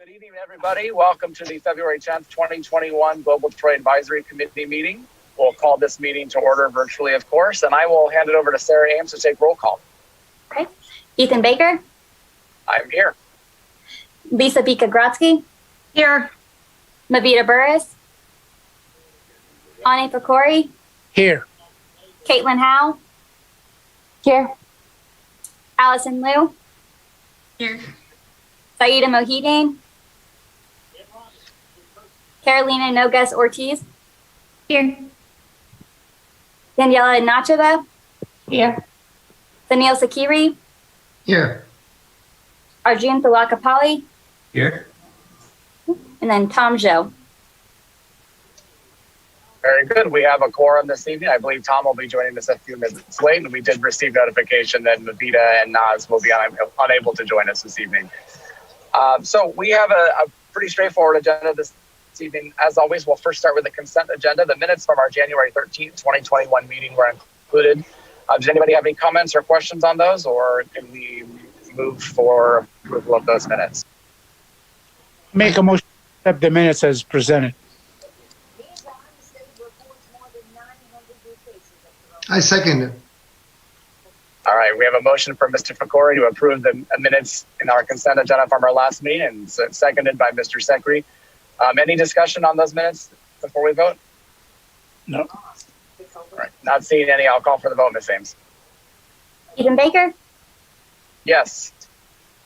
Good evening, everybody. Welcome to the February 10th, 2021 Global Troy Advisory Committee meeting. We'll call this meeting to order virtually, of course, and I will hand it over to Sarah Ames to take roll call. Okay. Ethan Baker. I'm here. Lisa Bika-Grotsky. Here. Mavita Burris. Ani Fakori. Here. Caitlin Howe. Here. Allison Liu. Here. Saida Mohideen. Carolina Nogues Ortiz. Here. Daniela Nacheva. Here. Daniel Sakiri. Here. Arjun Thawakapali. Here. And then Tom Zhou. Very good. We have a quorum this evening. I believe Tom will be joining us a few minutes late, and we did receive notification that Mavita and Naz will be unable to join us this evening. So we have a pretty straightforward agenda this evening. As always, we'll first start with the consent agenda. The minutes from our January 13th, 2021 meeting were included. Does anybody have any comments or questions on those, or can we move for approval of those minutes? Make a motion to accept the minutes as presented. I second it. All right, we have a motion from Mr. Fakori to approve the minutes in our consent agenda from our last meeting, and seconded by Mr. Sekri. Any discussion on those minutes before we vote? No. All right, not seeing any. I'll call for the vote, Ms. Ames. Ethan Baker. Yes.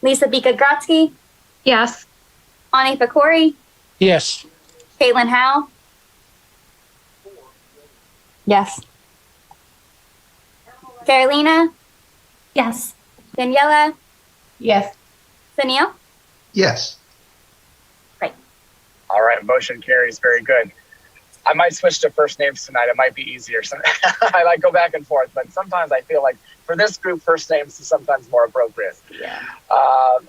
Lisa Bika-Grotsky. Yes. Ani Fakori. Yes. Caitlin Howe. Yes. Carolina. Yes. Daniela. Yes. Sunil. Yes. All right, motion carries. Very good. I might switch to first names tonight. It might be easier. I like go back and forth, but sometimes I feel like for this group, first names is sometimes more appropriate. Yeah.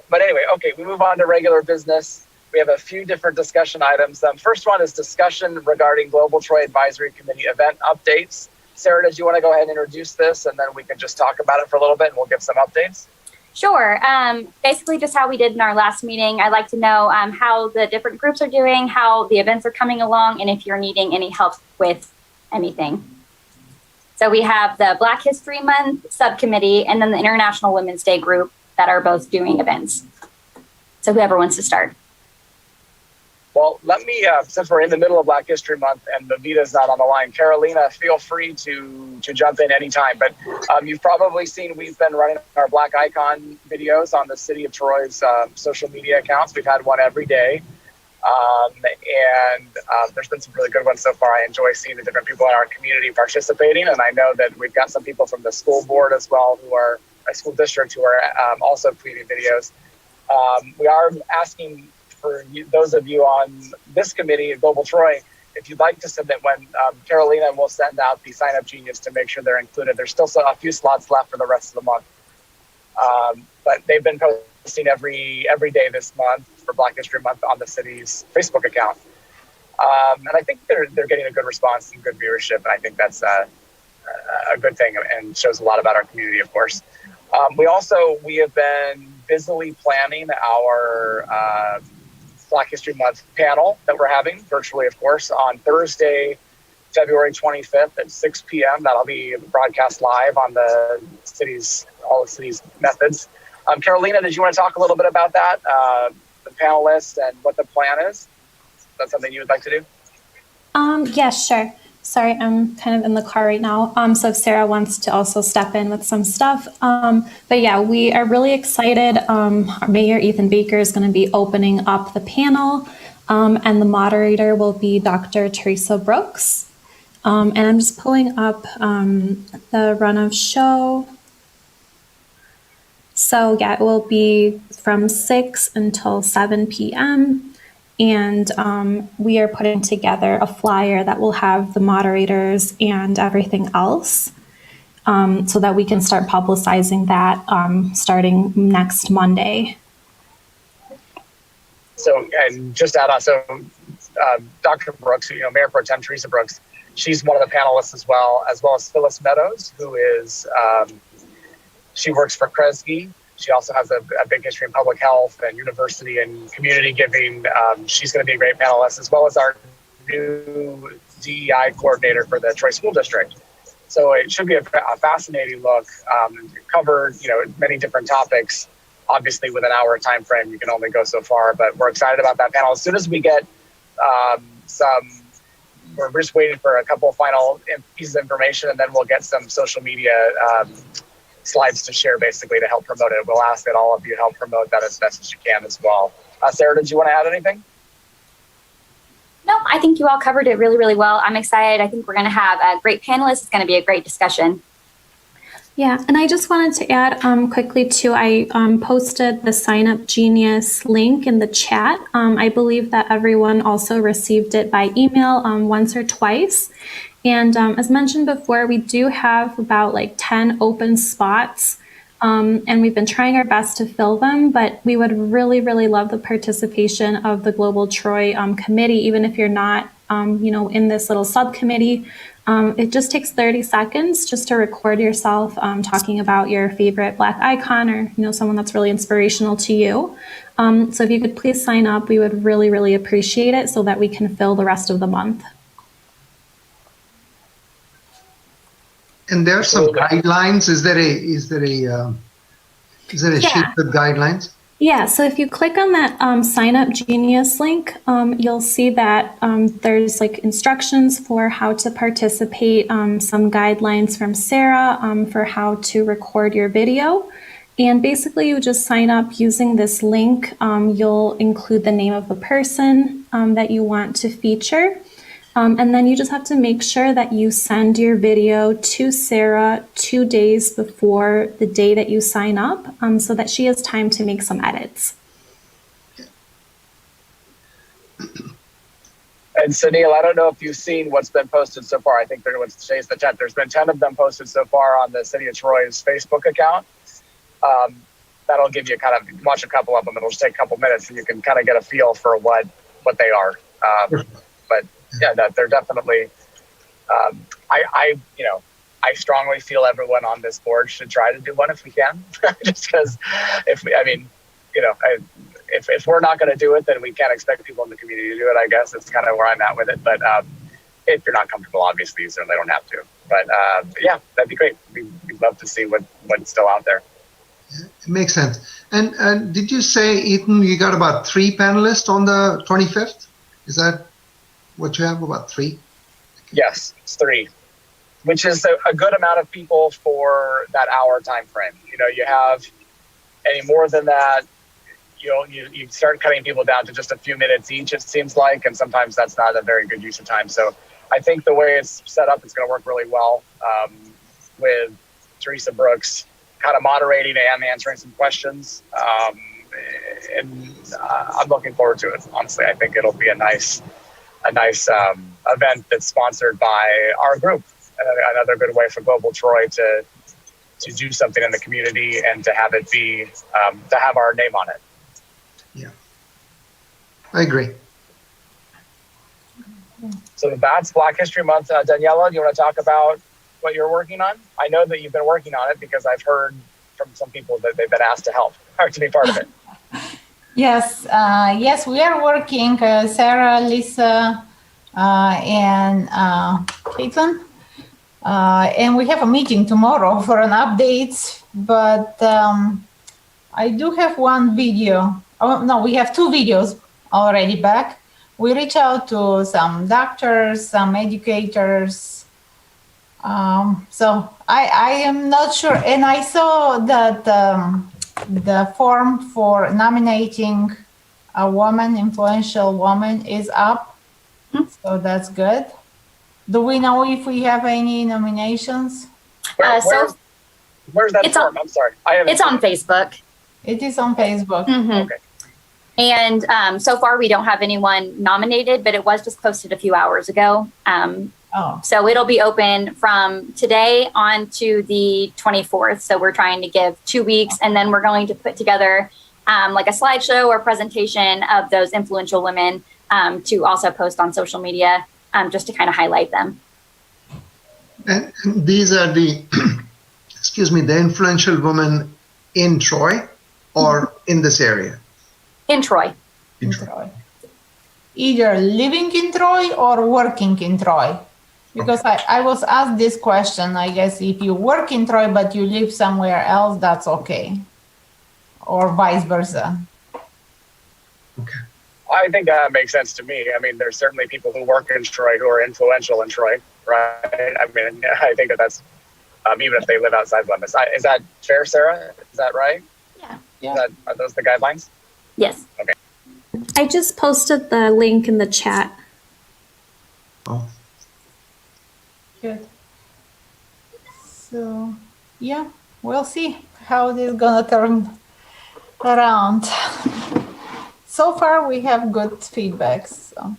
But anyway, okay, we move on to regular business. We have a few different discussion items. First one is discussion regarding Global Troy Advisory Committee event updates. Sarah, did you want to go ahead and introduce this, and then we can just talk about it for a little bit and we'll give some updates? Sure. Basically just how we did in our last meeting. I'd like to know how the different groups are doing, how the events are coming along, and if you're needing any help with anything. So we have the Black History Month subcommittee and then the International Women's Day group that are both doing events. So whoever wants to start. Well, let me, since we're in the middle of Black History Month and Mavita's not on the line, Carolina, feel free to jump in anytime. But you've probably seen we've been running our Black Icon videos on the City of Troy's social media accounts. We've had one every day. And there's been some really good ones so far. I enjoy seeing the different people in our community participating. And I know that we've got some people from the school board as well, who are a school district, who are also tweeting videos. We are asking for those of you on this committee at Global Troy, if you'd like to submit one, Carolina will send out the sign-up genius to make sure they're included. There's still a few slots left for the rest of the month. But they've been posting every day this month for Black History Month on the city's Facebook account. And I think they're getting a good response and good viewership. And I think that's a good thing and shows a lot about our community, of course. We have been busily planning our Black History Month panel that we're having virtually, of course, on Thursday, February 25th at 6 p.m. That'll be broadcast live on all the city's methods. Carolina, did you want to talk a little bit about that, the panelists and what the plan is? Is that something you would like to do? Yeah, sure. Sorry, I'm kind of in the car right now. So if Sarah wants to also step in with some stuff. But yeah, we are really excited. Our Mayor Ethan Baker is going to be opening up the panel, and the moderator will be Dr. Teresa Brooks. And I'm just pulling up the run of show. So yeah, it will be from 6 until 7 p.m. And we are putting together a flyer that will have the moderators and everything else, so that we can start publicizing that starting next Monday. So, and just add on, so Dr. Brooks, Mayor Pro Tem Teresa Brooks, she's one of the panelists as well as Phyllis Meadows, who is, she works for Kresge. She also has a big history in public health and university and community giving. She's going to be a great panelist, as well as our new DEI coordinator for the Troy School District. So it should be a fascinating look. Covered, many different topics. Obviously, with an hour time frame, you can only go so far. But we're excited about that panel. As soon as we get we're just waiting for a couple of final pieces of information, and then we'll get some social media slides to share, basically, to help promote it. We'll ask that all of you help promote that as best as you can as well. Sarah, did you want to add anything? No, I think you all covered it really, really well. I'm excited. I think we're going to have a great panelist. It's going to be a great discussion. Yeah, and I just wanted to add quickly too, I posted the Sign Upgenius link in the chat. I believe that everyone also received it by email once or twice. And as mentioned before, we do have about 10 open spots. And we've been trying our best to fill them, but we would really, really love the participation of the Global Troy committee, even if you're not, in this little subcommittee. It just takes 30 seconds just to record yourself talking about your favorite Black icon or, someone that's really inspirational to you. So if you could please sign up, we would really, really appreciate it so that we can fill the rest of the month. And there are some guidelines. Is there a sheet with guidelines? Yeah, so if you click on that Sign Upgenius link, you'll see that there's instructions for how to participate, some guidelines from Sarah for how to record your video. And basically you just sign up using this link. You'll include the name of the person that you want to feature. And then you just have to make sure that you send your video to Sarah 2 days before the day that you sign up so that she has time to make some edits. And Sunil, I don't know if you've seen what's been posted so far. I think today's the 10th. There's been 10 of them posted so far on the City of Troy's Facebook account. That'll give you watch a couple of them. It'll just take a couple minutes and you can kind of get a feel for what they are. But yeah, they're definitely. I strongly feel everyone on this board should try to do one if we can. Just because, if we're not going to do it, then we can't expect people in the community to do it. I guess it's kind of where I'm at with it. But if you're not comfortable, obviously, you certainly don't have to. But yeah, that'd be great. We'd love to see what's still out there. Yeah, it makes sense. And did you say, Ethan, you got about 3 panelists on the 25th? Is that what you have, about 3? Yes, it's 3, which is a good amount of people for that hour time frame. You have any more than that, you start cutting people down to just a few minutes each, it seems like, and sometimes that's not a very good use of time. So I think the way it's set up, it's going to work really well with Teresa Brooks kind of moderating and answering some questions. And I'm looking forward to it, honestly. I think it'll be a nice event that's sponsored by our group. Another good way for Global Troy to do something in the community and to have it be to have our name on it. Yeah, I agree. So that's Black History Month. Daniela, do you want to talk about what you're working on? I know that you've been working on it because I've heard from some people that they've been asked to help or to be part of it. Yes, we are working, Sarah, Lisa, and Caitlin. And we have a meeting tomorrow for an update, but I do have one video. Oh, no, we have 2 videos already back. We reach out to some doctors, some educators. So I am not sure. And I saw that the form for nominating a woman, influential woman, is up. So that's good. Do we know if we have any nominations? Where's that form? I'm sorry. It's on Facebook. It is on Facebook. Mm-hmm. Okay. And so far we don't have anyone nominated, but it was just posted a few hours ago. So it'll be open from today on to the 24th. So we're trying to give 2 weeks, and then we're going to put together like a slideshow or presentation of those influential women to also post on social media just to kind of highlight them. And these are the, excuse me, the influential women in Troy or in this area? In Troy. In In Troy. Troy. Either living in Troy or working in Troy. Because I was asked this question, I guess if you work in Troy but you live somewhere else, that's okay. Or vice versa. Okay. I think that makes sense to me. I mean, there's certainly people who work in Troy who are influential in Troy, right? I mean, I think that's even if they live outside limits. Is that fair, Sarah? Is that right? Yeah. Are those the guidelines? Yes. Okay. I just posted the link in the chat. Oh, Good. So, yeah, we'll see how this is gonna turn around. So far, we have good feedbacks. So.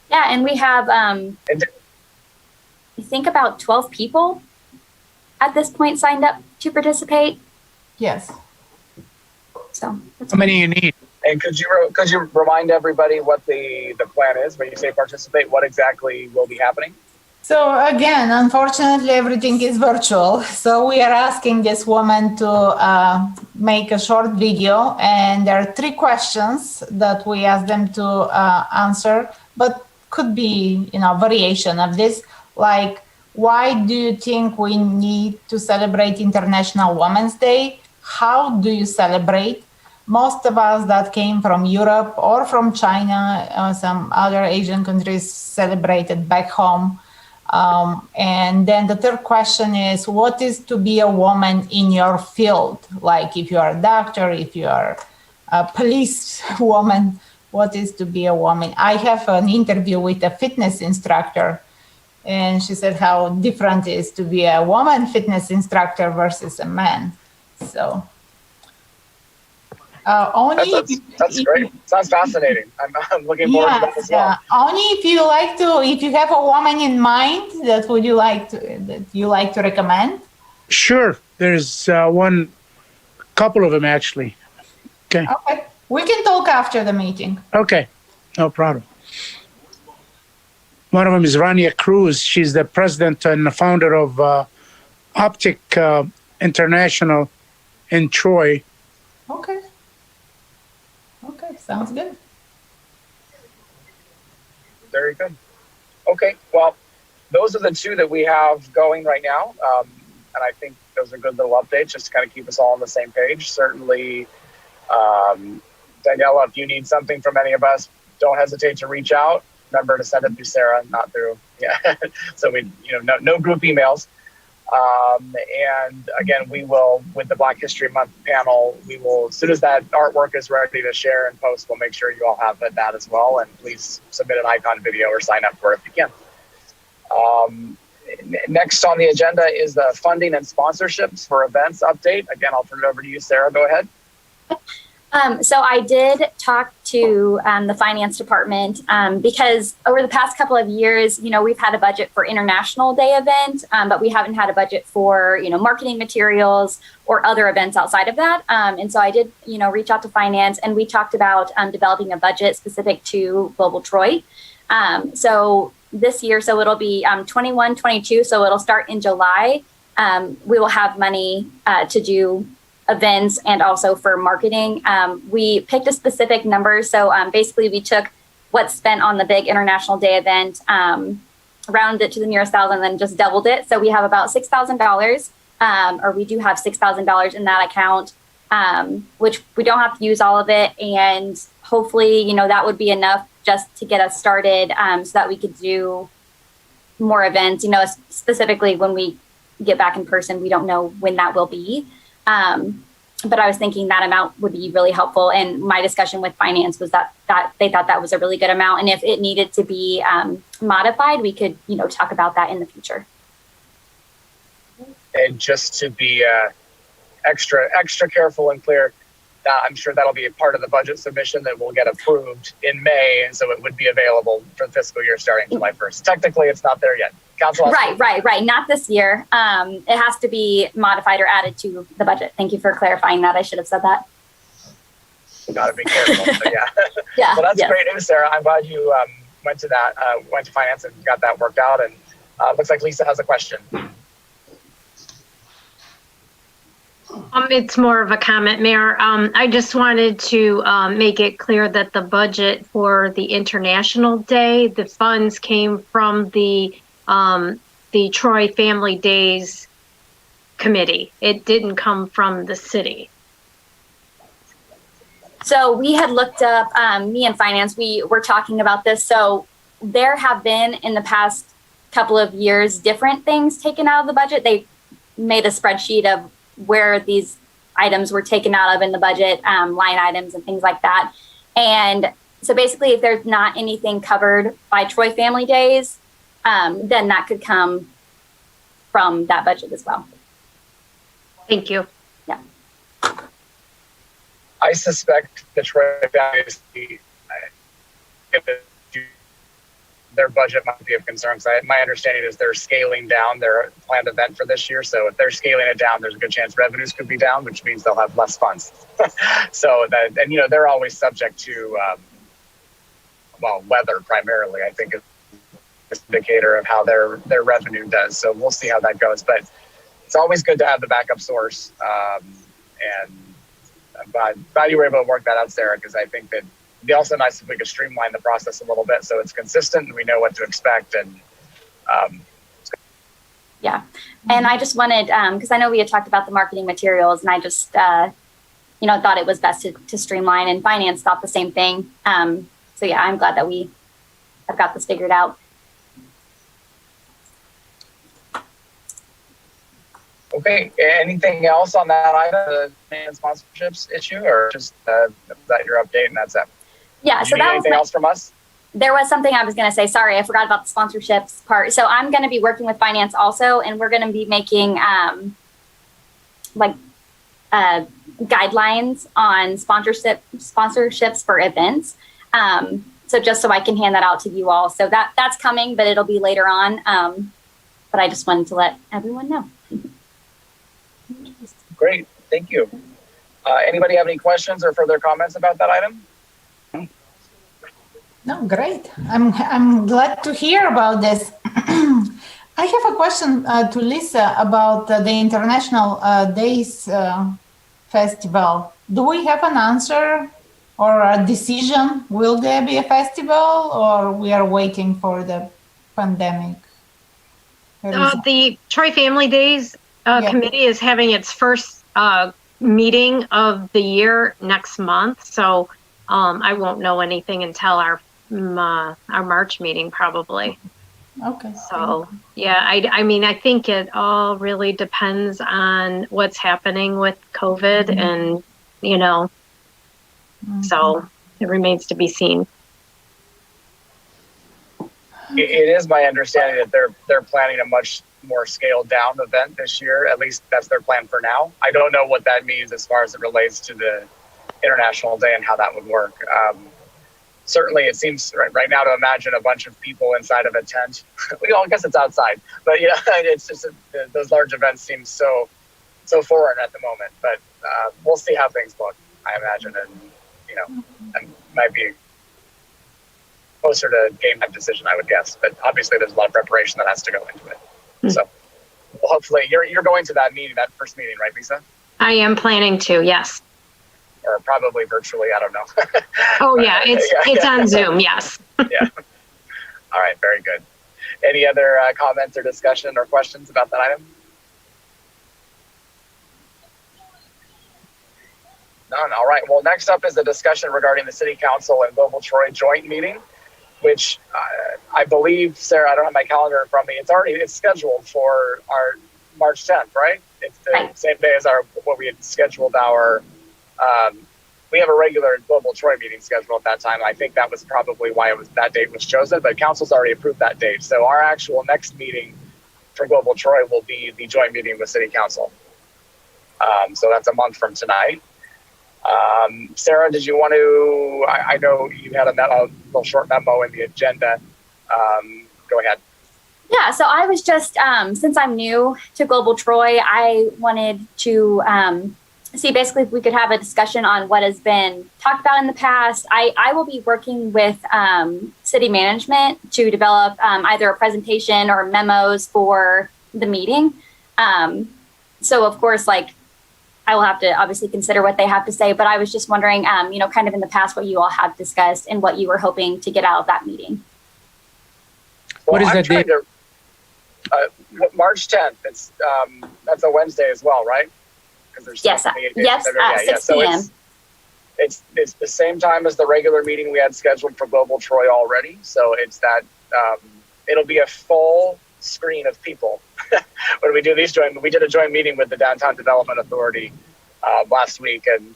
Yeah, and we have, I think about 12 people at this point signed up to participate. Yes. So How many you need? And could you remind everybody what the plan is when you say participate? What exactly will be happening? So again, unfortunately, everything is virtual. So we are asking this woman to make a short video, and there are 3 questions that we ask them to answer, but could be, variation of this, like, why do you think we need to celebrate International Women's Day? How do you celebrate? Most of us that came from Europe or from China, some other Asian countries celebrated back home. And then the third question is, what is to be a woman in your field? Like if you are a doctor, if you are a police woman, what is to be a woman? I have an interview with a fitness instructor, and she said how different it is to be a woman fitness instructor versus a man. So only That's great. Sounds fascinating. I'm looking forward to that as well. Only if you have a woman in mind that you like to recommend. Sure. There's couple of them actually. Okay. Okay, we can talk after the meeting. Okay. No problem. One of them is Rania Cruz. She's the president and the founder of Optic International in Troy. Okay. Okay, sounds good. Very good. Okay, well, those are the 2 that we have going right now. And I think those are good little updates just to kind of keep us all on the same page. Certainly, Daniela, if you need something from any of us, don't hesitate to reach out. Remember to send it through Sarah, not through, so no group emails. And again, we will, with the Black History Month panel, we will, as soon as that artwork is ready to share and post, we'll make sure you all have that as well. And please submit an icon video or sign up for it if you can. Next on the agenda is the funding and sponsorships for events update. Again, I'll turn it over to you, Sarah. Go ahead. So I did talk to the finance department because over the past couple of years, we've had a budget for International Day event, but we haven't had a budget for, marketing materials or other events outside of that. And so I did, reach out to finance, and we talked about developing a budget specific to Global Troy. So this year, so it'll be 21, 22. So it'll start in July. We will have money to do events and also for marketing. We picked a specific number. So basically we took what's spent on the big International Day event, rounded it to the nearest thousand, then just doubled it. So we have about $6,000, or we do have $6,000 in that account, which we don't have to use all of it. And hopefully, that would be enough just to get us started, so that we could do more events, specifically when we get back in person. We don't know when that will be. But I was thinking that amount would be really helpful. And my discussion with finance was that they thought that was a really good amount. And if it needed to be modified, we could, talk about that in the future. And just to be extra careful and clear, I'm sure that'll be a part of the budget submission that will get approved in May. And so it would be available for the fiscal year starting July 1st. Technically, it's not there yet. Council. Right. Not this year. It has to be modified or added to the budget. Thank you for clarifying that. I should have said that. Got to be careful. So yeah. Yeah. Well, that's great news, Sarah. I'm glad you went to finance and got that worked out. And looks like Lisa has a question. It's more of a comment, Mayor. I just wanted to make it clear that the budget for the International Day, the funds came from the Troy Family Days Committee. It didn't come from the city. So we had looked up, me and finance, we were talking about this. So there have been in the past couple of years, different things taken out of the budget. They made a spreadsheet of where these items were taken out of in the budget, line items and things like that. And so basically, if there's not anything covered by Troy Family Days, then that could come from that budget as well. Thank you. Yeah. I suspect the Troy Families, their budget might be of concern. So my understanding is they're scaling down their planned event for this year. So if they're scaling it down, there's a good chance revenues could be down, which means they'll have less funds. So that, and they're always subject to, weather primarily, I think is an indicator of how their revenue does. So we'll see how that goes. But it's always good to have the backup source. And I'm glad you were able to work that out, Sarah, because I think that it'd be also nice if we could streamline the process a little bit so it's consistent and we know what to expect. And yeah, and I just wanted, because I know we had talked about the marketing materials, and I just, thought it was best to streamline, and finance thought the same thing. So yeah, I'm glad that we have got this figured out. okay, anything else on that item, the sponsorships issue, or just that your update and that's it? Yeah, Did so you need that was anything else from us? There was something I was going to say. Sorry, I forgot about the sponsorships part. So I'm going to be working with finance also, and we're going to be making guidelines on sponsorships for events. So just so I can hand that out to you all. So that's coming, but it'll be later on. But I just wanted to let everyone know. Great, thank you. Anybody have any questions or further comments about that item? No, great. I'm glad to hear about this. I have a question to Lisa about the International Days Festival. Do we have an answer or a decision? Will there be a festival, or we are waiting for the pandemic? The Troy Family Days Committee is having its first meeting of the year next month. So I won't know anything until our March meeting probably. Okay. So yeah, I mean, I think it all really depends on what's happening with COVID, and so it remains to be seen. It is my understanding that they're planning a much more scaled down event this year. At least that's their plan for now. I don't know what that means as far as it relates to the International Day and how that would work. Certainly, it seems right now to imagine a bunch of people inside of a tent. I guess it's outside, but it's just those large events seem so foreign at the moment. But we'll see how things look. I imagine, and and might be closer to game time decision, I would guess. But obviously, there's a lot of preparation that has to go into it. So, well, hopefully, you're going to that meeting, that first meeting, right, Lisa? I am planning to, yes. Or probably virtually, I don't know. Oh yeah, it's on Zoom, yes. Yeah. All right, very good. Any other comments or discussion or questions about that item? None. All right. Well, next up is a discussion regarding the City Council and Global Troy joint meeting, which I believe, Sarah, I don't have my calendar in front of me. It's scheduled for our March 10th, right? It's the same day as what we had scheduled our. We have a regular Global Troy meeting scheduled at that time. I think that was probably why that date was chosen, but council's already approved that date. So our actual next meeting for Global Troy will be the joint meeting with City Council. So that's a month from tonight. Sarah, did you want to, I know you had a little short memo in the agenda. Go ahead. Yeah, so I was just, since I'm new to Global Troy, I wanted to see basically if we could have a discussion on what has been talked about in the past. I will be working with city management to develop either a presentation or memos for the meeting. So of course, I will have to obviously consider what they have to say, but I was just wondering, kind of in the past, what you all have discussed and what you were hoping to get out of that meeting. What is that date? March 10th. It's that's a Wednesday as well, right? There's yes, yes, at 6 p.m. So it's the same time as the regular meeting we had scheduled for Global Troy already. So it's that it'll be a full screen of people when we do these we did a joint meeting with the Downtown Development Authority last week, and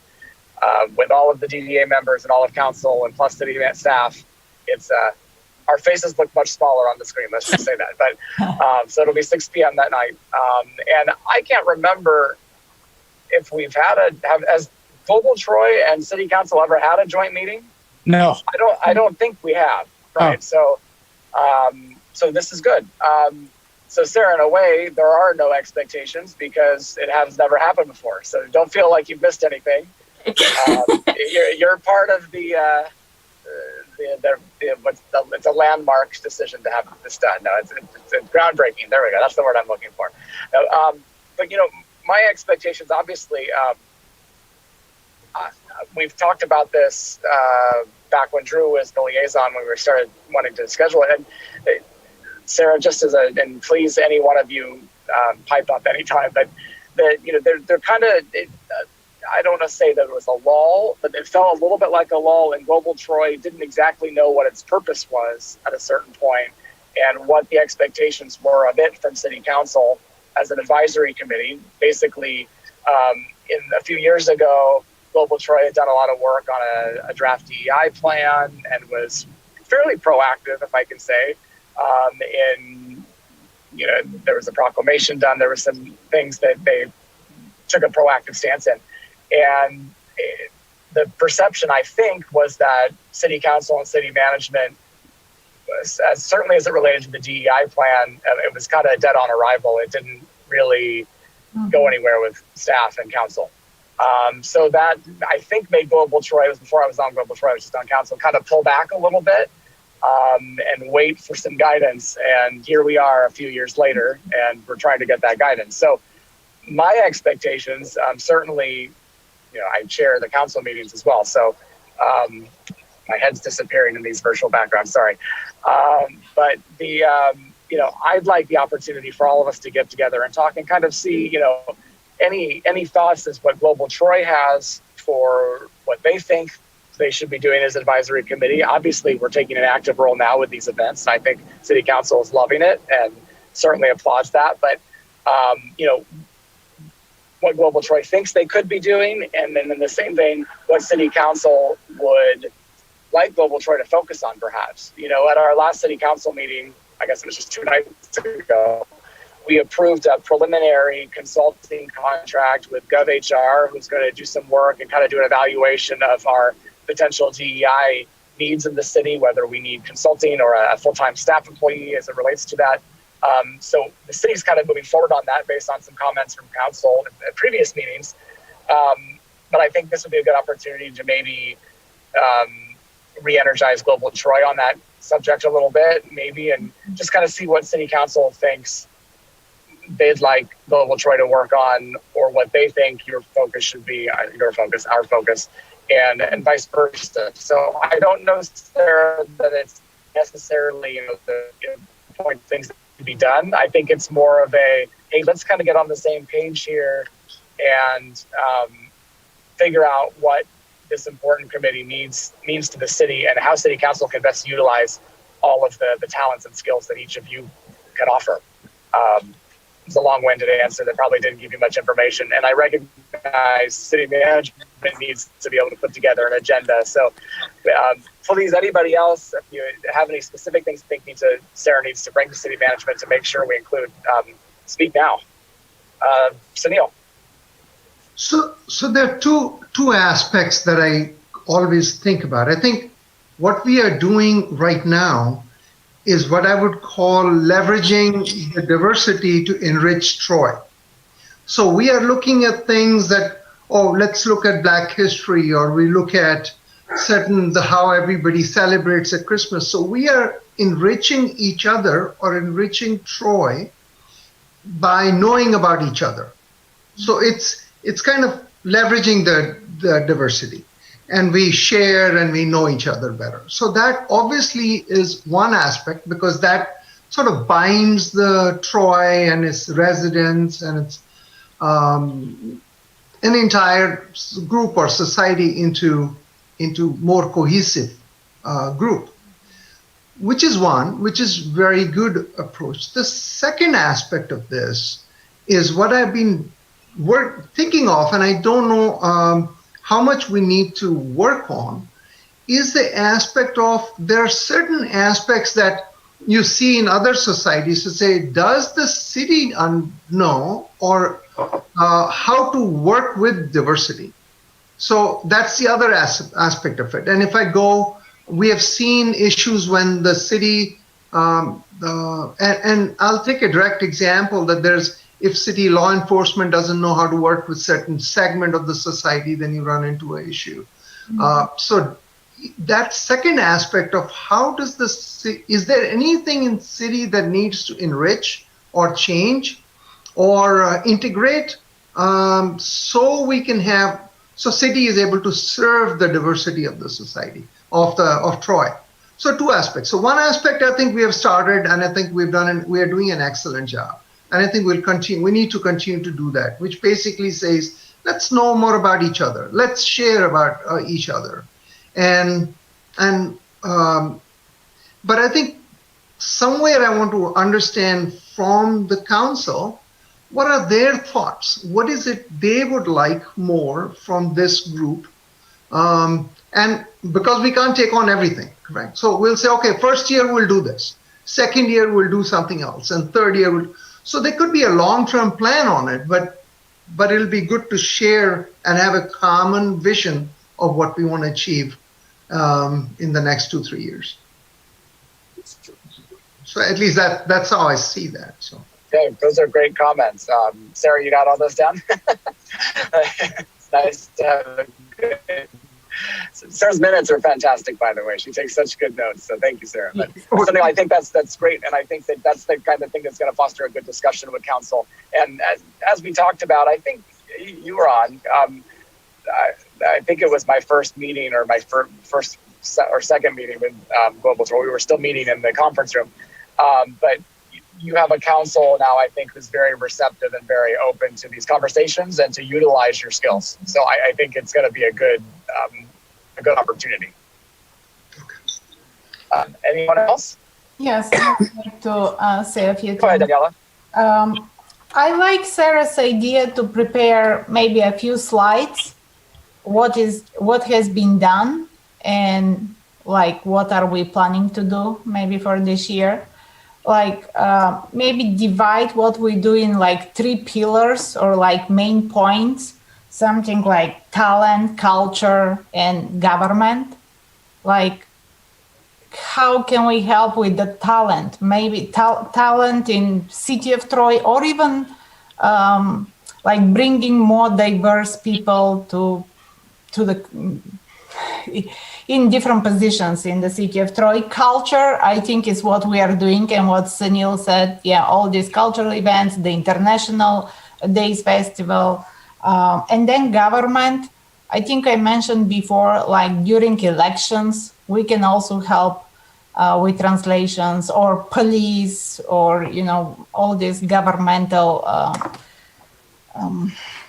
with all of the DDA members and all of council and plus city staff. It's our faces look much smaller on the screen, let's just say that. But so it'll be 6 p.m. that night. And I can't remember if we've has Global Troy and City Council ever had a joint meeting? No. I don't think we have. Right. Oh. So this is good. So Sarah, in a way, there are no expectations because it has never happened before. So don't feel like you've missed anything. You're part of it's a landmark decision to have this done. No, it's groundbreaking. There we go. That's the word I'm looking for. But my expectations, obviously, we've talked about this back when Drew was the liaison when we started wanting to schedule it. And Sarah, just and please, any one of you pipe up anytime, but they're kind of. I don't want to say that it was a lull, but it felt a little bit like a lull, and Global Troy didn't exactly know what its purpose was at a certain point and what the expectations were of it from City Council as an advisory committee. Basically, in a few years ago, Global Troy had done a lot of work on a draft DEI plan and was fairly proactive, if I can say. There was a proclamation done. There were some things that they took a proactive stance in. And the perception, I think, was that City Council and City Management, certainly as it related to the DEI plan, it was kind of dead on arrival. It didn't really go anywhere with staff and council. So that, I think, made Global Troy, it was before I was on Global Troy, I was just on council, kind of pull back a little bit and wait for some guidance. And here we are a few years later, and we're trying to get that guidance. So my expectations, certainly, I chair the council meetings as well. So my head's disappearing in these virtual backgrounds, sorry. But I'd like the opportunity for all of us to get together and talk and kind of see, any thoughts as what Global Troy has for what they think they should be doing as advisory committee. Obviously, we're taking an active role now with these events, and I think City Council is loving it and certainly applauds that. But, what Global Troy thinks they could be doing, and then in the same vein, what City Council would like Global Troy to focus on, perhaps. At our last City Council meeting, I guess it was just 2 nights ago, we approved a preliminary consulting contract with GovHR, who's going to do some work and kind of do an evaluation of our potential DEI needs in the city, whether we need consulting or a full-time staff employee as it relates to that. So the city's kind of moving forward on that based on some comments from council at previous meetings. But I think this would be a good opportunity to maybe re-energize Global Troy on that subject a little bit, maybe, and just kind of see what City Council thinks they'd like Global Troy to work on, or what they think your focus should be, our focus, and vice versa. So I don't know, Sarah, that it's necessarily the point things to be done. I think it's more of hey, let's kind of get on the same page here and figure out what this important committee means to the city and how City Council can best utilize all of the talents and skills that each of you can offer. It's a long-winded answer that probably didn't give you much information, and I recognize city management needs to be able to put together an agenda. So please, anybody else, if you have any specific things you think Sarah needs to bring to city management to make sure we include, speak now. Sunil. So there are two aspects that I always think about. I think what we are doing right now is what I would call leveraging the diversity to enrich Troy. So we are looking at things that, let's look at Black history, or we look at how everybody celebrates at Christmas. So we are enriching each other or enriching Troy by knowing about each other. So it's it's kind of leveraging the diversity, and we share and we know each other better. So that obviously is one aspect, because that sort of binds the Troy and its residents and its an entire group or society into more cohesive group, which is very good approach. The second aspect of this is what I've been thinking of, and I don't know how much we need to work on, is the aspect of, there are certain aspects that you see in other societies to say, does the city know or how to work with diversity? So that's the other aspect of it. And if I go, we have seen issues when the city, and I'll take a direct example that if city law enforcement doesn't know how to work with certain segment of the society, then you run into an issue. So that second aspect of is there anything in city that needs to enrich or change or integrate, so we can so city is able to serve the diversity of the society of Troy. So two aspects. So one aspect, I think we have started, and I think we are doing an excellent job. And I think we'll continue. We need to continue to do that, which basically says, let's know more about each other. Let's share about each other. But I think somewhere I want to understand from the council, what are their thoughts? What is it they would like more from this group? And because we can't take on everything, correct? So we'll say, okay, first year we'll do this. Second year we'll do something else. And third year so there could be a long-term plan on it, but it'll be good to share and have a common vision of what we want to achieve in the next 2-3 years. So at least that's how I see that. So. Okay, those are great comments. Sarah, you got all those down? It's nice to have a good... Sarah's minutes are fantastic, by the way. She takes such good notes, so thank you, Sarah. But something I think that's great, and I think that's the kind of thing that's going to foster a good discussion with council. And as we talked about, I think you were on. I think it was my first meeting or my first or second meeting with Global Troy. We were still meeting in the conference room, but you have a council now, I think, who's very receptive and very open to these conversations and to utilize your skills. So I think it's going to be a good opportunity. Anyone else? Yes, I'd like to say a few things. Go ahead, Daniela. I like Sarah's idea to prepare maybe a few slides. What has been done, and like what are we planning to do maybe for this year? Like maybe divide what we do in like 3 pillars or like main points, something like talent, culture, and government. Like how can we help with the talent? Maybe talent in city of Troy, or even like bringing more diverse people to the in different positions in the city of Troy. Culture, I think, is what we are doing, and what Sunil said, yeah, all these cultural events, the International Days Festival, and then government. I think I mentioned before, like during elections, we can also help with translations, or police, or, you know, all these governmental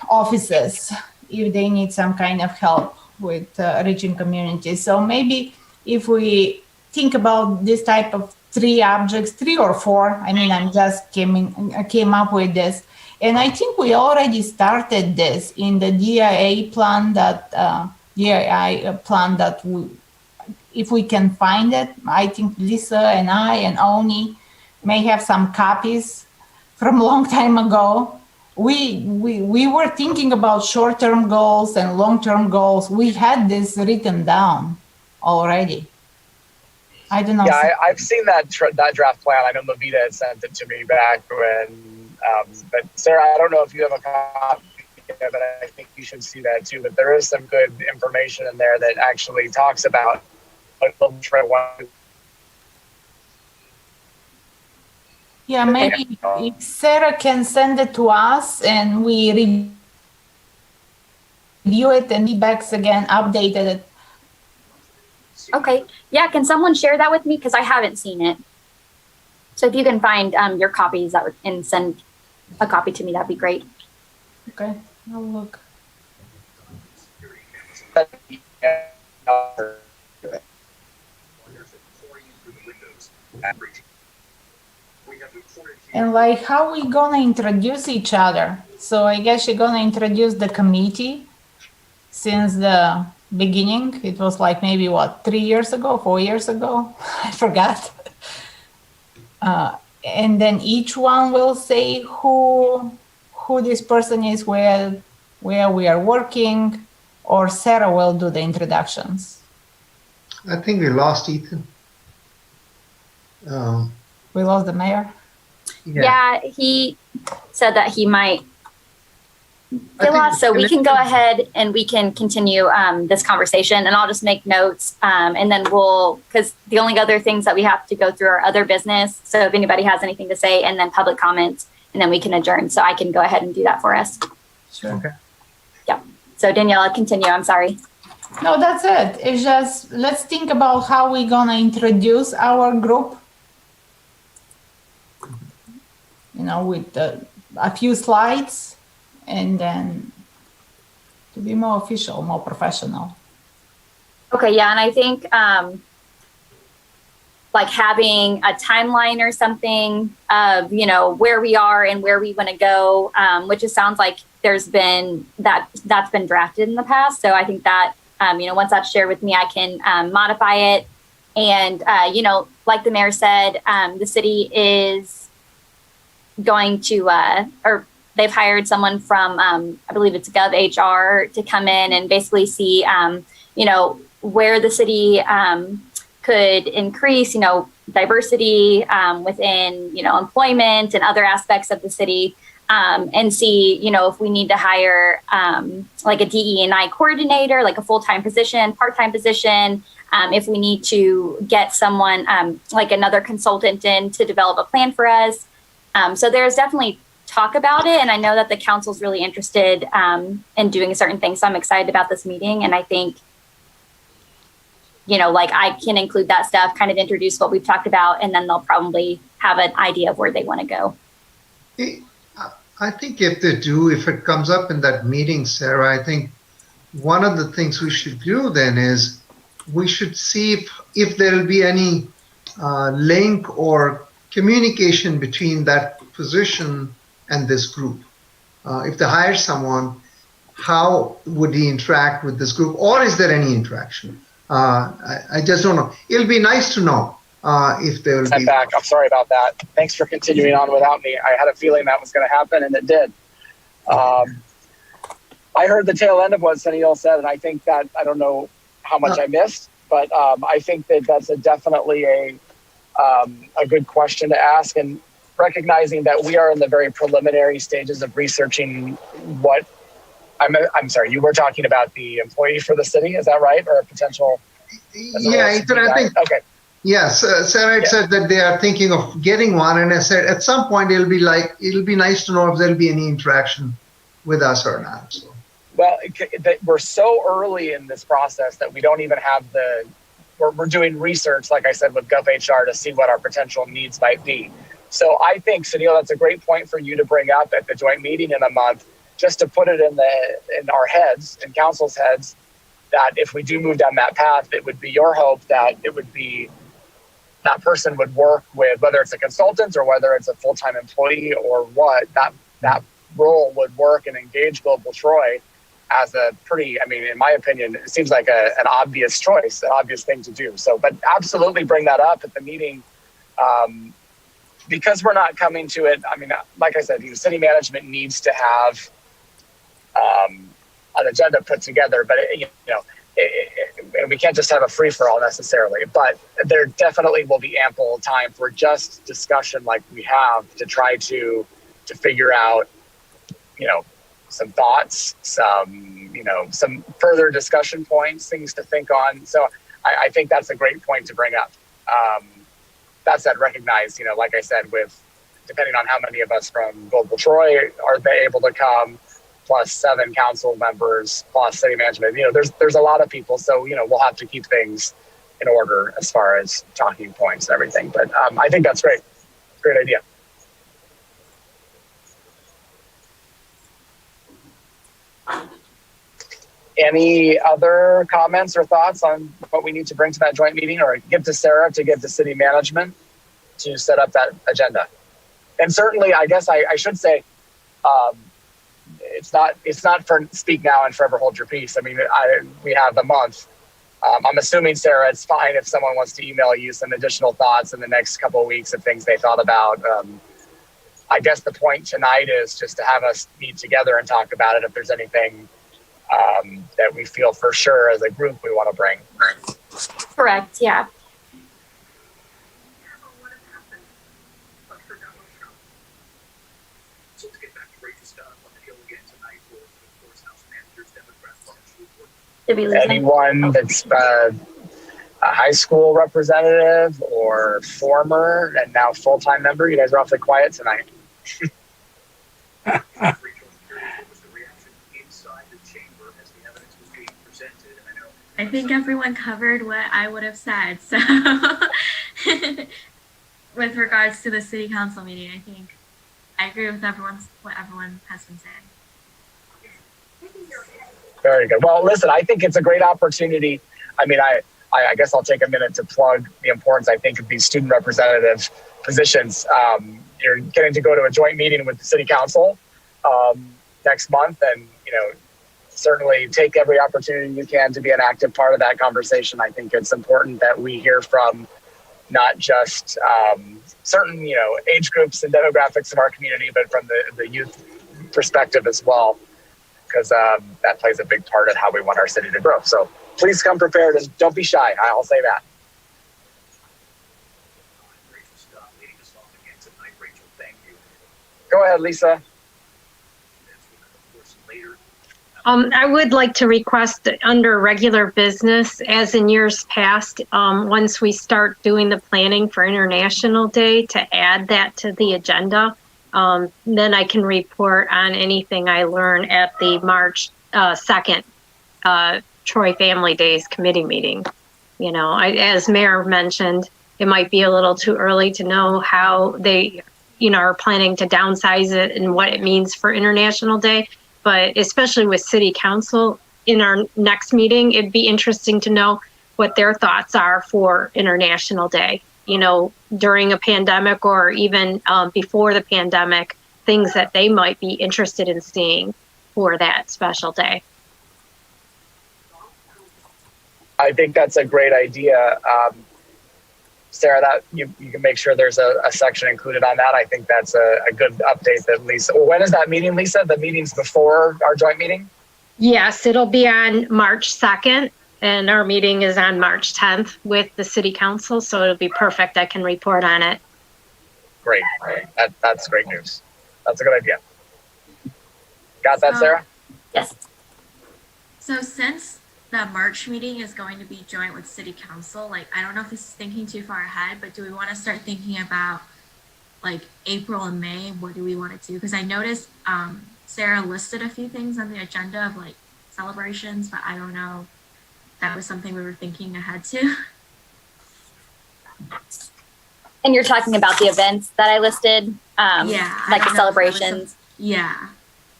offices, if they need some kind of help with reaching communities. So maybe if we think about this type of 3 objects, 3 or 4, I mean, I'm just came up with this. And I think we already started this in the DIA plan that, if we can find it, I think Lisa and I and Oni may have some copies from a long time ago. We were thinking about short-term goals and long-term goals. We had this written down already. I don't know. Yeah, I've seen that draft plan. I know Lavita had sent it to me back when, but Sarah, I don't know if you have a copy, but I think you should see that too. But there is some good information in there that actually talks about what Troy wants. Yeah, maybe if Sarah can send it to us and we read review it and feedbacks again, updated it. Okay. Yeah. Can someone share that with me? Because I haven't seen it. So if you can find your copies and send a copy to me, that'd be great. Okay, I'll look. And like, how we gonna introduce each other? So I guess you're gonna introduce the committee since the beginning. It was like maybe what, 3 years ago, 4 years ago? I forgot. And then each one will say who this person is, where we are working, or Sarah will do the introductions. I think we lost Ethan. We lost the mayor. Yeah, he said that he might I get think- lost, so we can go ahead and we can continue this conversation, and I'll just make notes, and then because the only other things that we have to go through are other business. So if anybody has anything to say, and then public comments, and then we can adjourn. So I can go ahead and do that for us. Sure. Okay. Yeah. So Daniela, continue. I'm sorry. No, that's it. It's just, let's think about how we're gonna introduce our group. You know, with a few slides, and then to be more official, more professional. Okay, yeah, and I think like having a timeline or something of, where we are and where we want to go, which it sounds like there's been that's been drafted in the past. So I think that, once that's shared with me, I can modify it. And, like the mayor said, the city is going to, or they've hired someone from, I believe it's GovHR, to come in and basically see, where the city could increase, diversity within, employment and other aspects of the city, and see, if we need to hire like a DE&I coordinator, like a full-time position, part-time position, if we need to get someone like another consultant in to develop a plan for us. So there's definitely talk about it, and I know that the council's really interested in doing certain things. So I'm excited about this meeting, and I think, like I can include that stuff, kind of introduce what we've talked about, and then they'll probably have an idea of where they want to go. I think if it comes up in that meeting, Sarah, I think one of the things we should do then is we should see if there will be any link or communication between that position and this group. If they hire someone, how would he interact with this group, or is there any interaction? I just don't know. It'll be nice to know if there will be. Back. I'm sorry about that. Thanks for continuing on without me. I had a feeling that was going to happen, and it did. I heard the tail end of what Sunil said, and I think that, I don't know how much I missed, but I think that that's definitely a good question to ask, and recognizing that we are in the very preliminary stages of researching what I'm sorry, you were talking about the employee for the city, is that right? Or a potential? Yeah, Ethan, I think. Okay. Yes, Sarah said that they are thinking of getting one, and I said at some point it'll be nice to know if there'll be any interaction with us or not. So. Well, we're so early in this process that we don't even have we're doing research, like I said, with GovHR to see what our potential needs might be. So I think, Sunil, that's a great point for you to bring up at the joint meeting in a month, just to put it in our heads, in council's heads, that if we do move down that path, it would be your hope that it would be that person would work with, whether it's a consultant or whether it's a full-time employee or what, that role would work and engage Global Troy as a pretty, in my opinion, it seems like an obvious choice, an obvious thing to do. So, but absolutely bring that up at the meeting, because we're not coming to it. Like I said, city management needs to have an agenda put together, but we can't just have a free-for-all necessarily. But there definitely will be ample time for just discussion like we have to try to figure out, some thoughts, some further discussion points, things to think on. So I think that's a great point to bring up. That said, recognize, like I said, with depending on how many of us from Global Troy are they able to come, plus 7 council members plus city management. There's a lot of people, so we'll have to keep things in order as far as talking points and everything. But I think that's great. Great idea. Any other comments or thoughts on what we need to bring to that joint meeting, or give to Sarah to give to city management to set up that agenda? And certainly, I guess I should say, it's not for speak now and forever hold your peace. I mean, we have a month. I'm assuming, Sarah, it's fine if someone wants to email you some additional thoughts in the next couple of weeks of things they thought about. I guess the point tonight is just to have us meet together and talk about it if there's anything that we feel for sure as a group we want to bring. Correct, yeah. Did we lose him? Anyone that's a high school representative or former and now full-time member, you guys are awfully quiet tonight. I think everyone covered what I would have said. So with regards to the city council meeting, I think I agree with what everyone has been saying. Very good. Well, listen, I think it's a great opportunity. I mean, I guess I'll take a minute to plug the importance, I think, of these student representative positions. You're getting to go to a joint meeting with the city council next month, and certainly take every opportunity you can to be an active part of that conversation. I think it's important that we hear from not just certain age groups and demographics of our community, but from the youth perspective as well, because that plays a big part in how we want our city to grow. So please come prepared and don't be shy. I'll say that. Go ahead, Lisa. I would like to request under regular business, as in years past, once we start doing the planning for International Day, to add that to the agenda. Then I can report on anything I learn at the March 2nd Troy Family Days committee meeting. As Mayor mentioned, it might be a little too early to know how they, are planning to downsize it and what it means for International Day. But especially with City Council in our next meeting, it'd be interesting to know what their thoughts are for International Day. During a pandemic or even before the pandemic, things that they might be interested in seeing for that special day. I think that's a great idea. Sarah, that you can make sure there's a section included on that. I think that's a good update that Lisa. Well, when is that meeting, Lisa? The meeting's before our joint meeting? Yes, it'll be on March 2nd, and our meeting is on March 10th with the City Council, so it'll be perfect. I can report on it. Great. That's great news. That's a good idea. Got that, Sarah? Yes. So since the March meeting is going to be joint with City Council, I don't know if this is thinking too far ahead, but do we want to start thinking about April and May? What do we want to do? Because I noticed Sarah listed a few things on the agenda of celebrations, but I don't know if that was something we were thinking ahead to. And you're talking about the events that I listed, Yeah. like the celebrations. Yeah.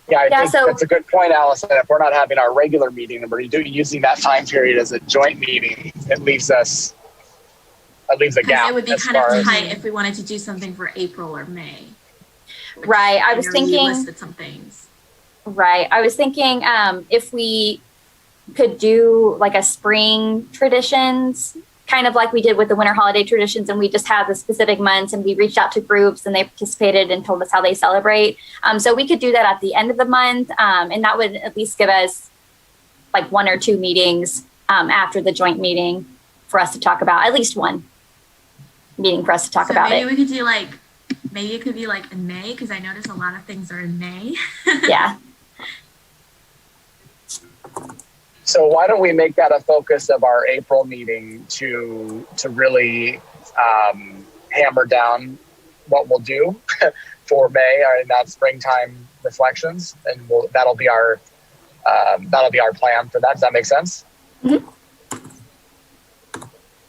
Yeah, I think that's a good point, Allison. If we're not having our regular meeting and we're using that time period as a joint meeting, it leaves a gap. It would be kind of tight if we wanted to do something for April or May. Right. I was thinking. You listed some things. Right. I was thinking if we could do a spring traditions, kind of like we did with the winter holiday traditions, and we just had the specific months and we reached out to groups and they participated and told us how they celebrate. So we could do that at the end of the month, and that would at least give us 1 or 2 meetings after the joint meeting for us to talk about, at least one meeting for us to talk about maybe it. We could do maybe it could be in May, because I noticed a lot of things are in May. Yeah. So why don't we make that a focus of our April meeting to really hammer down what we'll do for May, and that's springtime reflections, and that'll be our plan for that. Does that make sense? Mhm.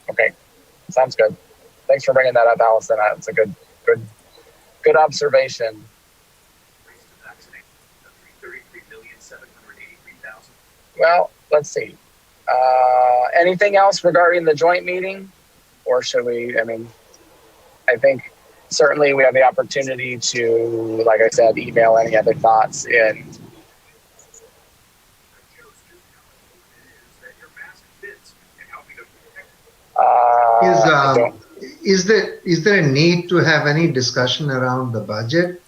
Okay, sounds good. Thanks for bringing that up, Allison. That's a good observation. Well, let's see. Anything else regarding the joint meeting, or should we? I mean, I think certainly we have the opportunity to, like I said, email any other thoughts in. Is there a need to have any discussion around the budget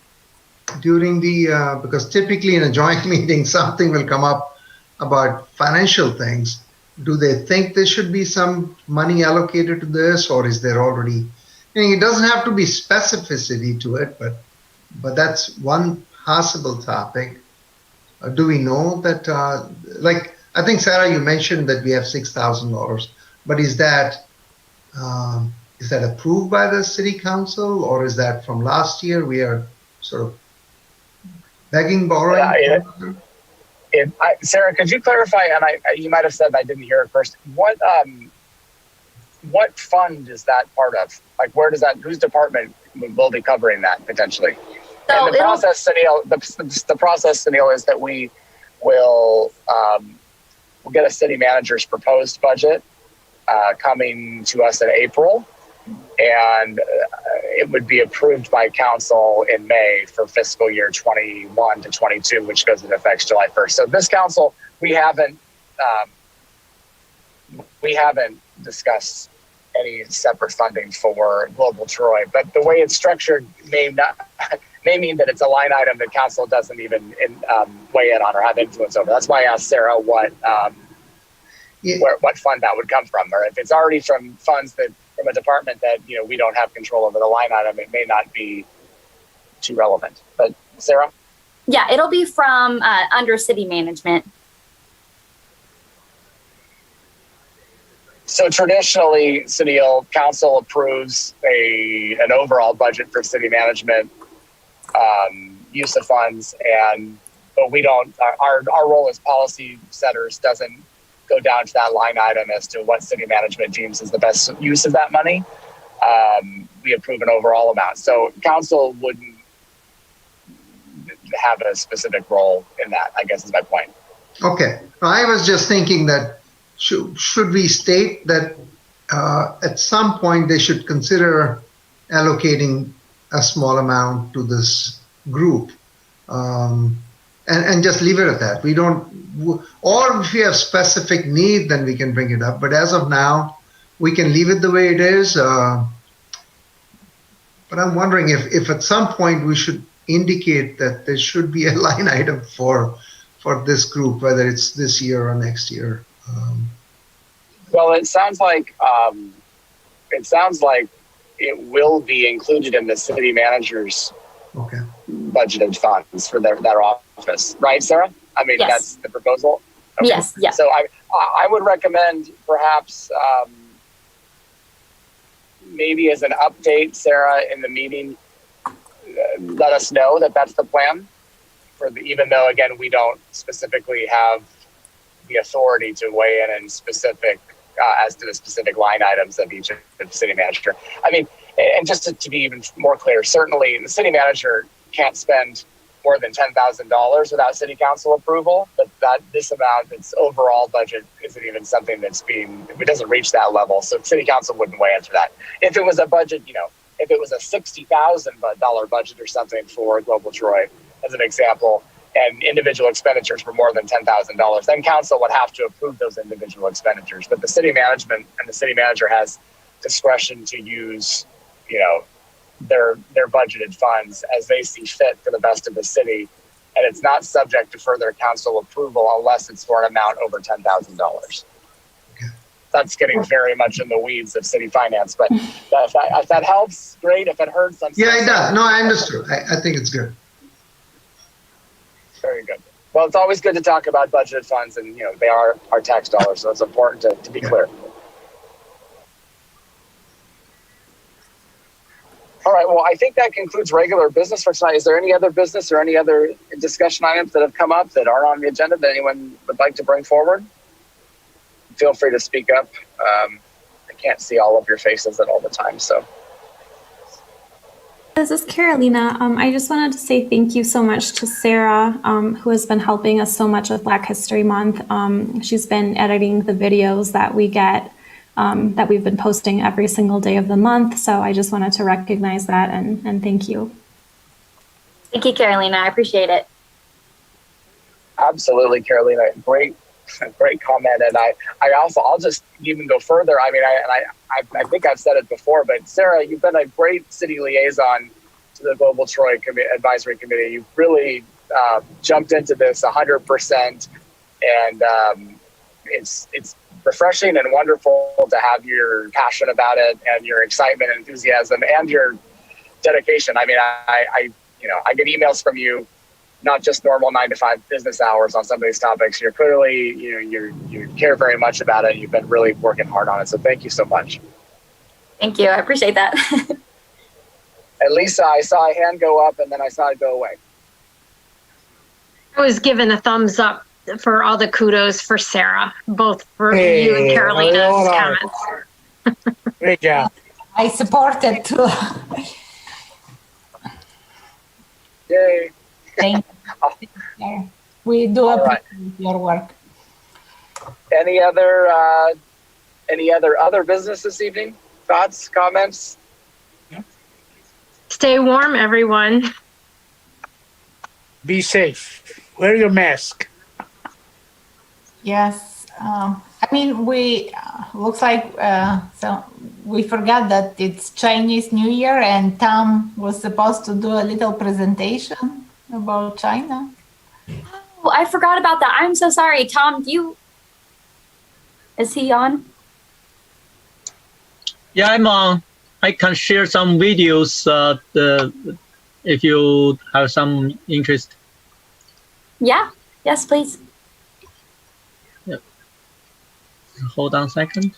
during the because typically in a joint meeting something will come up about financial things. Do they think there should be some money allocated to this, or is there already? I mean, it doesn't have to be specificity to it, but that's one possible topic. Do we know that? Like I think Sarah, you mentioned that we have $6,000, but is that approved by the city council, or is that from last year? We are sort of begging, borrowing. Sarah, could you clarify? And you might have said I didn't hear it first. What fund is that part of? Like, where does that? Whose department will be covering that potentially? So and the process, Sunil, the process, Sunil, is that we will we'll get a city manager's proposed budget coming to us in April, and it would be approved by council in May for fiscal year 21 to 22, which goes into effect July 1st. So this council, we haven't discussed any separate funding for Global Troy, but the way it's structured may mean that it's a line item that council doesn't even weigh in on or have influence over. That's why I asked Sarah what fund that would come from, or if it's already from funds that from a department that we don't have control over the line item, it may not be too relevant. But Sarah? Yeah, it'll be from under city management. So traditionally, Sunil, council approves an overall budget for city management, use of funds, but we don't. Our role as policy setters doesn't go down to that line item as to what city management deems is the best use of that money. We approve an overall amount, so council wouldn't have a specific role in that, I guess is my point. Okay, I was just thinking that. Should we state that at some point they should consider allocating a small amount to this group and just leave it at that? We don't, or if we have specific need, then we can bring it up. But as of now, we can leave it the way it is. But I'm wondering if at some point we should indicate that there should be a line item for this group, whether it's this year or next year. Well, it sounds like it will be included in the city manager's budgeted funds for their office, right, Sarah? I mean, yes. That's the proposal. Okay. Yes. Yes. So I would recommend perhaps maybe as an update, Sarah, in the meeting, let us know that that's the plan. Even though again we don't specifically have the authority to weigh in specific as to the specific line items of each of the city manager. I mean, and just to be even more clear, certainly the city manager can't spend more than $10,000 without city council approval, but this amount, its overall budget isn't even something it doesn't reach that level. So city council wouldn't weigh in for that. If it was a budget, if it was a $60,000 budget or something for Global Troy, as an example, and individual expenditures were more than $10,000, then council would have to approve those individual expenditures. But the city management and the city manager has discretion to use, their budgeted funds as they see fit for the best of the city, and it's not subject to further council approval unless it's for an amount over $10,000. That's getting very much in the weeds of city finance, but if that helps, great. If it hurts, I'm sorry. Yeah, it does. No, I understood. I think it's good. Very good. Well, it's always good to talk about budgeted funds, and they are our tax dollars, so it's important to be clear. All right. Well, I think that concludes regular business for tonight. Is there any other business or any other discussion items that have come up that aren't on the agenda that anyone would like to bring forward? Feel free to speak up. I can't see all of your faces at all the time, so. This is Carolina. I just wanted to say thank you so much to Sarah, who has been helping us so much with Black History Month. She's been editing the videos that we get, that we've been posting every single day of the month. So I just wanted to recognize that and thank you. Thank you, Carolina. I appreciate it. Absolutely, Carolina. Great comment. And I'll just even go further. I mean, I think I've said it before, but Sarah, you've been a great city liaison to the Global Troy Advisory Committee. You've really jumped into this 100%, and it's refreshing and wonderful to have your passion about it and your excitement and enthusiasm and your dedication. I mean, I get emails from you, not just normal 9 to 5 business hours on some of these topics. You're clearly, you care very much about it. You've been really working hard on it. So thank you so much. Thank you. I appreciate that. And Lisa, I saw a hand go up and then I saw it go away. I was given a thumbs up for all the kudos for Sarah, both for you and Carolina's comments. Great job. I support it too. Yay. Thank you. We do appreciate your work. Any other business this evening? Thoughts, comments? Stay warm, everyone. Be safe. Wear your mask. Yes. I mean, we looks like so we forgot that it's Chinese New Year, and Tom was supposed to do a little presentation about China. Oh, I forgot about that. I'm so sorry. Tom, is he on? Yeah, I'm on. I can share some videos if you have some interest. Yeah. Yes, please. Yep. Hold on a second.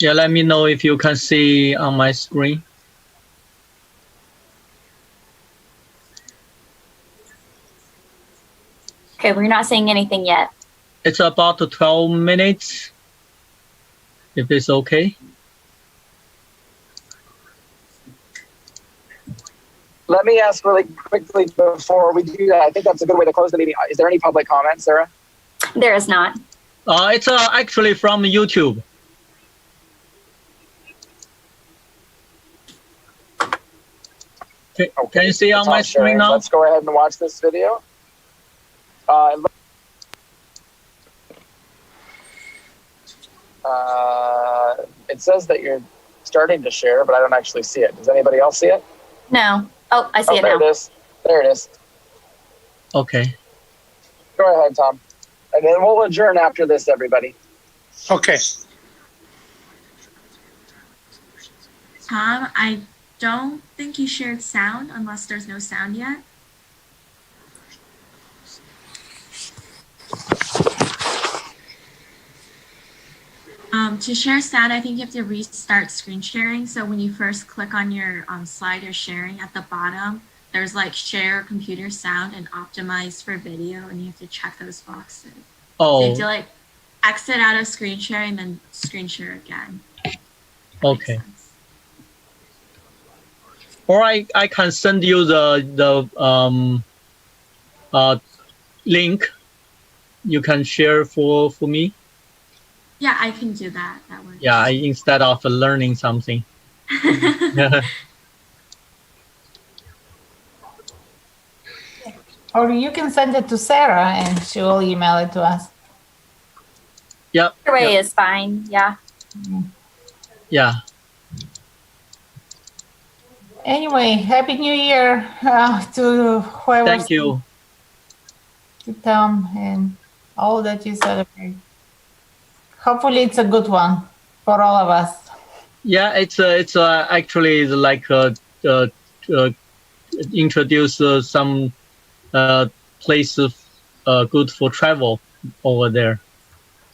Yeah, let me know if you can see on my screen. Okay, we're not seeing anything yet. It's about 12 minutes, if it's okay. Let me ask really quickly before we do that. I think that's a good way to close the meeting. Is there any public comment, Sarah? There is not. It's actually from YouTube. Okay. Can you see on my screen now? Let's go ahead and watch this video. It says that you're starting to share, but I don't actually see it. Does anybody else see it? No. Oh, I see it now. There it is. There it is. Okay. Go ahead, Tom. And then we'll adjourn after this, everybody. Okay. Tom, I don't think you shared sound unless there's no sound yet. To share sound, I think you have to restart screen sharing. So when you first click on your slide you're sharing, at the bottom, there's like share computer sound and optimize for video, and you have to check those boxes. Oh. So you have to like exit out of screen sharing, then screen share again. Okay. Or I can send you the link. You can share for me. Yeah, I can do that. That works. Yeah, instead of learning something. Or you can send it to Sarah and she will email it to us. Yep. Either way is fine. Yeah. Yeah. Anyway, Happy New Year to whoever. Thank you. To Tom and all that you celebrate. Hopefully it's a good one for all of us. Yeah, it's actually like introduce some places good for travel over there.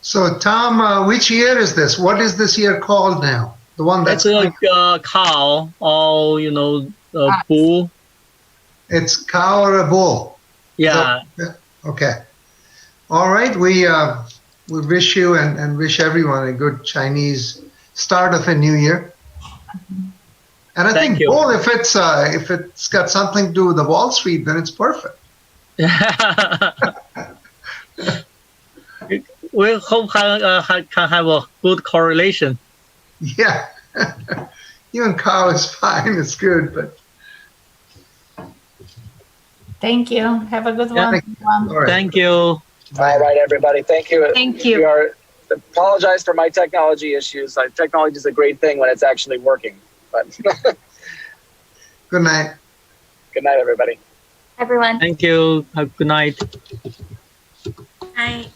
So, Tom, which year is this? What is this year called now? The one that's It's like cow or bull. it's cow or a bull? Yeah. Okay. All right. We wish you and wish everyone a good Chinese start of a new year. And I Thank think you. bull, if it's got something to do with the Wall Street, then it's perfect. We hope can have a good correlation. Yeah. Even cow is fine. It's good, but Thank you. Have a good Yeah. one. everyone. all right. Thank you. All right, everybody. Thank you. Thank you. Apologize for my technology issues. Technology is a great thing when it's actually working. But Good night. good night, everybody. Everyone. Thank you. Have a good night. I